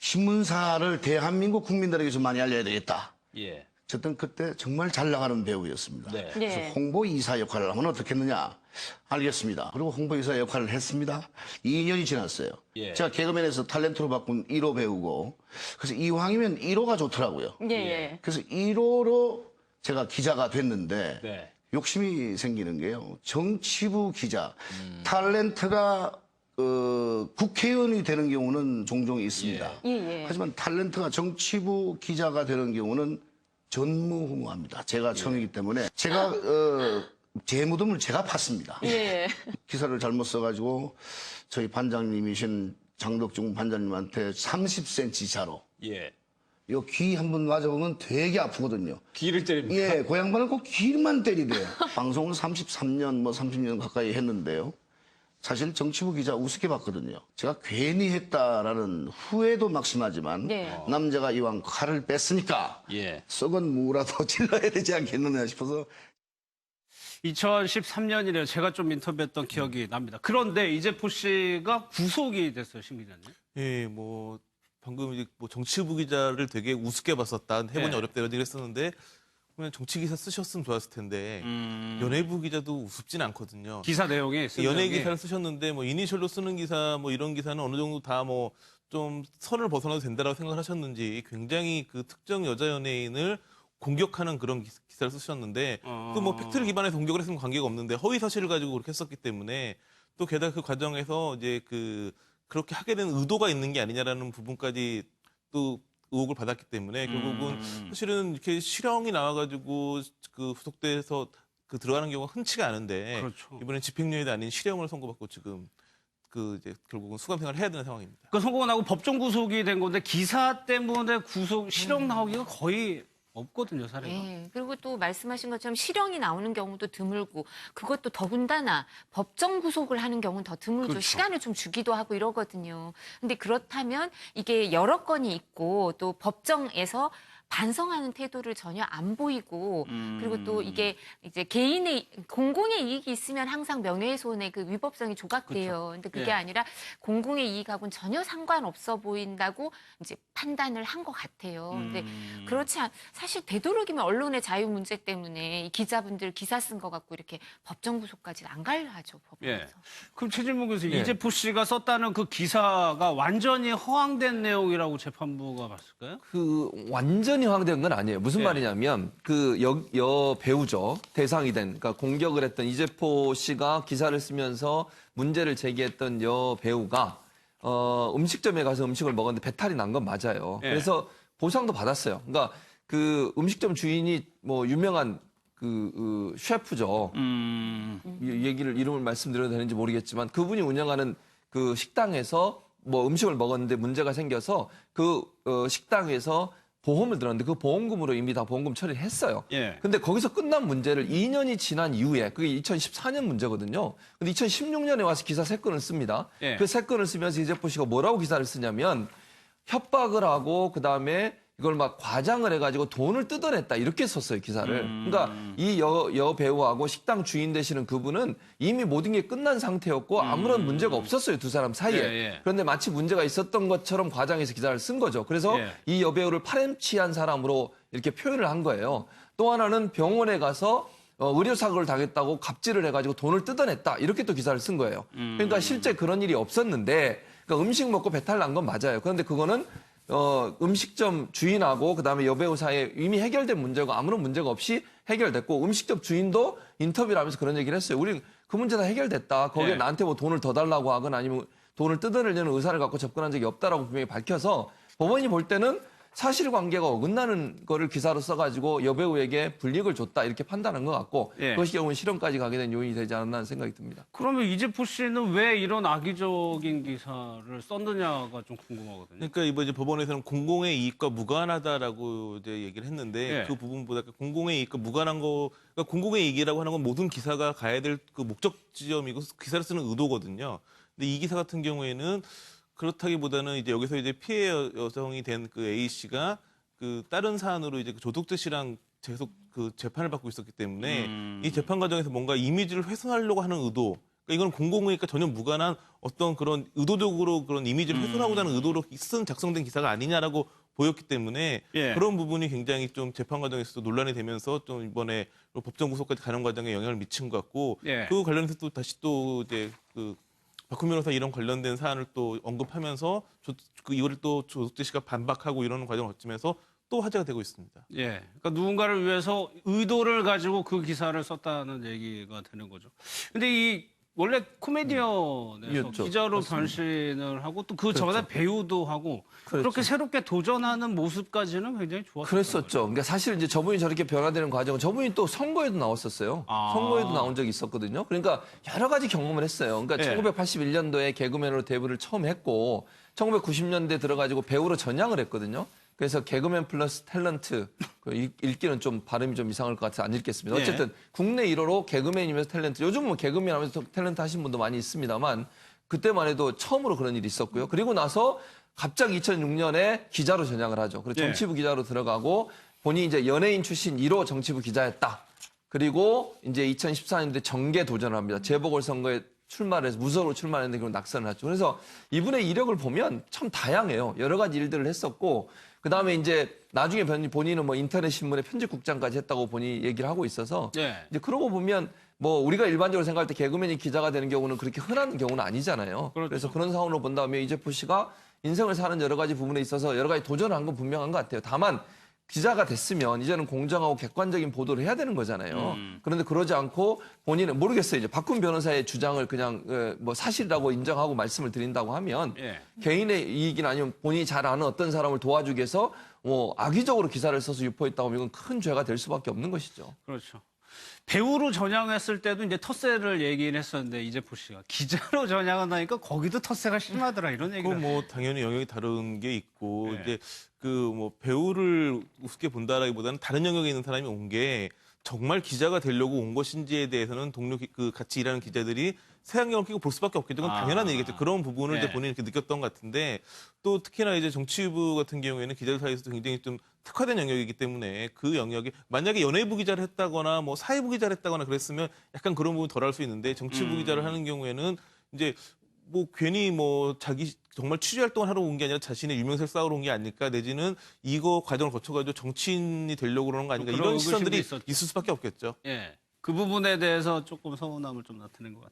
신문사를 대한민국 국민들에게 좀 많이 알려야 되겠다. 예. 어쨌든 그때 정말 잘 나가는 배우였습니다. 네. 그래서 홍보이사 역할을 하면 어떻게 했느냐. 알겠습니다. 그리고 홍보이사 역할을 했습니다. 2년이 지났어요. 예. 제가 개그맨에서 탤런트로 바꾼 1호 배우고, 그래서 이왕이면 1호가 좋더라고요. 예, 예. 그래서 1호로 제가 기자가 됐는데 네. 욕심이 생기는 게요. 정치부 기자, 탤런트가 국회의원이 되는 경우는 종종 있습니다. 예, 예. 하지만 탤런트가 정치부 기자가 되는 경우는 전무후무합니다. 제가 예. 처음이기 때문에 제가 제 무덤을 제가 팠습니다. 예. 기사를 잘못 써가지고 저희 반장님이신 장덕중 반장님한테 30cm 자로 예. 요 귀 한 번 맞아보면 되게 아프거든요. 귀를 때립니까? 예, 고향반은 꼭 귀만 때리대요. 방송을 33년, 30년 가까이 했는데요. 사실 정치부 기자 우습게 봤거든요. 제가 괜히 했다라는 후회도 막심하지만 네. 남자가 이왕 칼을 뺐으니까 예. 썩은 무라도 질러야 되지 않겠느냐 싶어서 2013년이래요. 제가 좀 인터뷰했던 기억이 납니다. 그런데 이재포 씨가 구속이 됐어요, 신 기자님. 예, 뭐 방금 이제 뭐 정치부 기자를 되게 우습게 봤었다, 해보니 네. 어렵다 이런 얘기를 했었는데 그냥 정치 기사 쓰셨으면 좋았을 텐데 연예부 기자도 우습진 않거든요. 기사 내용이 연예 기사를 쓰셨는데 뭐 이니셜로 쓰는 기사 뭐 이런 기사는 어느 정도 다 뭐 좀 선을 벗어나도 된다라고 생각을 하셨는지 굉장히 그 특정 여자 연예인을 공격하는 그런 기사를 쓰셨는데 또 뭐 팩트를 기반해서 공격을 했으면 관계가 없는데 허위 사실을 가지고 그렇게 했었기 때문에 또 게다가 그 과정에서 이제 그렇게 하게 된 의도가 있는 게 아니냐라는 부분까지 또 의혹을 받았기 때문에 결국은 사실은 이렇게 실형이 나와가지고 그 후속돼서 그 들어가는 경우가 흔치가 않은데 그렇죠. 이번에 집행유예도 아닌 실형을 선고받고 지금 그 이제 결국은 수감 생활을 해야 되는 상황입니다. 그 선고가 나고 법정 구속이 된 건데 기사 때문에 구속 실형 나오기가 거의 없거든요, 사례가. 예, 그리고 또 말씀하신 것처럼 실형이 나오는 경우도 드물고 그것도 더군다나 법정 구속을 하는 경우는 더 드물죠. 그렇죠. 시간을 좀 주기도 하고 이러거든요. 근데 그렇다면 이게 여러 건이 있고 또 법정에서 반성하는 태도를 전혀 안 보이고 그리고 또 이게 이제 개인의 공공의 이익이 있으면 항상 명예훼손의 그 위법성이 조각돼요. 근데 그게 예. 아니라 공공의 이익하고는 전혀 상관없어 보인다고 이제 판단을 한 것 같아요. 근데 그렇지 사실 되도록이면 언론의 자유 문제 때문에 이 기자분들 기사 쓴 거 갖고 이렇게 법정 구속까지는 안 가려하죠, 법원에서. 예. 그럼 최진봉 교수, 예. 이재포 씨가 썼다는 그 기사가 완전히 허황된 내용이라고 재판부가 봤을까요? 그 완전히 허황된 건 아니에요. 무슨 예. 말이냐면 그 여 배우죠. 대상이 된 그러니까 공격을 했던 이재포 씨가 기사를 쓰면서 문제를 제기했던 여 배우가 음식점에 가서 음식을 먹었는데 배탈이 난 건 맞아요. 예. 그래서 보상도 받았어요. 그러니까 그 음식점 주인이 뭐 유명한 그 셰프죠. 얘기를 이름을 말씀드려도 되는지 모르겠지만 그분이 운영하는 그 식당에서 뭐 음식을 먹었는데 문제가 생겨서 그 식당에서 보험을 들었는데 그 보험금으로 이미 다 보험금 처리를 했어요. 예. 근데 거기서 끝난 문제를 2년이 지난 이후에 그게 2014년 문제거든요. 근데 2016년에 와서 기사 3건을 씁니다. 예. 그 3건을 쓰면서 이재포 씨가 뭐라고 기사를 쓰냐면 협박을 하고 그다음에 이걸 막 과장을 해가지고 돈을 뜯어냈다 이렇게 썼어요 기사를. 그러니까 이 여 배우하고 식당 주인 되시는 그분은 이미 모든 게 끝난 상태였고 아무런 문제가 없었어요 두 사람 사이에. 예, 예. 그런데 마치 문제가 있었던 것처럼 과장해서 기사를 쓴 거죠. 그래서 예. 이 여배우를 파렴치한 사람으로 이렇게 표현을 한 거예요. 또 하나는 병원에 가서 의료사고를 당했다고 갑질을 해가지고 돈을 뜯어냈다 이렇게 또 기사를 쓴 거예요. 그러니까 실제 그런 일이 없었는데 그러니까 음식 먹고 배탈 난 건 맞아요. 그런데 그거는 음식점 주인하고 그다음에 여배우 사이에 이미 해결된 문제고 아무런 문제가 없이 해결됐고 음식점 주인도 인터뷰를 하면서 그런 얘기를 했어요. 우리 그 문제 다 해결됐다. 거기에 예. 나한테 뭐 돈을 더 달라고 하거나 아니면 돈을 뜯어내려는 의사를 갖고 접근한 적이 없다라고 분명히 밝혀서 법원이 볼 때는 사실관계가 어긋나는 거를 기사로 써가지고 여배우에게 불이익을 줬다 이렇게 판단한 것 같고 예. 그것이 결국은 실형까지 가게 된 요인이 되지 않았나 하는 생각이 듭니다. 그러면 이재포 씨는 왜 이런 악의적인 기사를 썼느냐가 좀 궁금하거든요. 그러니까 이번 이제 법원에서는 공공의 이익과 무관하다라고 이제 얘기를 했는데 예. 그 부분보다 공공의 이익과 무관한 거, 그러니까 공공의 이익이라고 하는 건 모든 기사가 가야 될 그 목적 지점이고 기사를 쓰는 의도거든요. 근데 이 기사 같은 경우에는 그렇다기보다는 이제 여기서 이제 피해 여성이 된 그 A 씨가 그 다른 사안으로 이제 그 조덕재 씨랑 계속 그 재판을 받고 있었기 때문에 이 재판 과정에서 뭔가 이미지를 훼손하려고 하는 의도, 그러니까 이건 공공의익과 전혀 무관한 어떤 그런 의도적으로 그런 이미지를 훼손하고자 하는 의도로 쓴 작성된 기사가 아니냐라고 보였기 때문에 예. 그런 부분이 굉장히 좀 재판 과정에서도 논란이 되면서 좀 이번에 법정 구속까지 가는 과정에 영향을 미친 것 같고 예. 그 관련해서 또 다시 또 이제 그 박훈 변호사 이런 관련된 사안을 또 언급하면서 이거를 또 조석재 씨가 반박하고 이러는 과정을 거치면서 또 화제가 되고 있습니다. 예. 그러니까 누군가를 위해서 의도를 가지고 그 기사를 썼다는 얘기가 되는 거죠. 근데 이 원래 코미디언에서 이었죠. 기자로 맞습니다. 변신을 하고 또 그 전에 배우도 하고 그렇게 새롭게 도전하는 모습까지는 굉장히 좋았어요. 그랬었죠. 그러니까 사실 이제 저분이 저렇게 변화되는 과정은 저분이 또 선거에도 나왔었어요. 아. 선거에도 나온 적이 있었거든요. 그러니까 여러 가지 경험을 했어요. 그러니까 예. 1981년도에 개그맨으로 데뷔를 처음 했고 1990년대 들어가지고 배우로 전향을 했거든요. 그래서 개그맨 플러스 탤런트, 읽기는 좀 발음이 좀 이상할 것 같아서 안 읽겠습니다. 예. 어쨌든 국내 1호로 개그맨이면서 탤런트. 요즘은 뭐 개그맨 하면서 탤런트 하신 분도 많이 있습니다만 그때만 해도 처음으로 그런 일이 있었고요. 그리고 나서 갑자기 2006년에 기자로 전향을 하죠. 그리고 예. 정치부 기자로 들어가고 본인이 이제 연예인 출신 1호 정치부 기자였다. 그리고 이제 2014년도에 정계 도전을 합니다. 재보궐선거에 출마를 해서 무소속으로 출마했는데 그걸 낙선을 하죠. 그래서 이분의 이력을 보면 참 다양해요. 여러 가지 일들을 했었고 그다음에 이제 나중에 본인은 뭐 인터넷 신문의 편집국장까지 했다고 본인이 얘기를 하고 있어서 예. 이제 그러고 보면 뭐 우리가 일반적으로 생각할 때 개그맨이 기자가 되는 경우는 그렇게 흔한 경우는 아니잖아요. 그렇죠. 그래서 그런 상황으로 본다면 이재포 씨가 인생을 사는 여러 가지 부분에 있어서 여러 가지 도전을 한 건 분명한 것 같아요. 다만 기자가 됐으면 이제는 공정하고 객관적인 보도를 해야 되는 거잖아요. 그런데 그러지 않고 본인은 모르겠어요. 이제 박훈 변호사의 주장을 그냥 뭐 사실이라고 인정하고 말씀을 드린다고 하면 예. 개인의 이익이나 아니면 본인이 잘 아는 어떤 사람을 도와주기 위해서 뭐 악의적으로 기사를 써서 유포했다고 하면 이건 큰 죄가 될 수밖에 없는 것이죠. 그렇죠. 배우로 전향했을 때도 이제 텃세를 얘기를 했었는데 이재포 씨가 기자로 전향한다니까 거기도 텃세가 심하더라 이런 얘기를. 그건 뭐 당연히 영역이 다른 게 있고 네. 이제 그 뭐 배우를 우습게 본다라기보다는 다른 영역에 있는 사람이 온 게 정말 기자가 되려고 온 것인지에 대해서는 그 같이 일하는 기자들이 색안경을 끼고 볼 수밖에 없겠죠. 그건 당연한 얘기겠죠. 그런 부분을 네. 이제 본인이 이렇게 느꼈던 것 같은데 또 특히나 이제 정치부 같은 경우에는 기자들 사이에서도 굉장히 좀 특화된 영역이기 때문에 그 영역이 만약에 연예부 기자를 했다거나 뭐 사회부 기자를 했다거나 그랬으면 약간 그런 부분 덜 할 수 있는데 정치부 기자를 하는 경우에는 이제 뭐 괜히 뭐 자기 정말 취재 활동을 하러 온 게 아니라 자신의 유명세를 쌓으러 온 게 아닐까 내지는 이거 과정을 거쳐가지고 정치인이 되려고 그러는 거 아닌가 그런 이런 의심도 시선들이 있었죠. 있을 수밖에 없겠죠. 예. 그 부분에 대해서 조금 서운함을 좀 나타낸 것 같아요.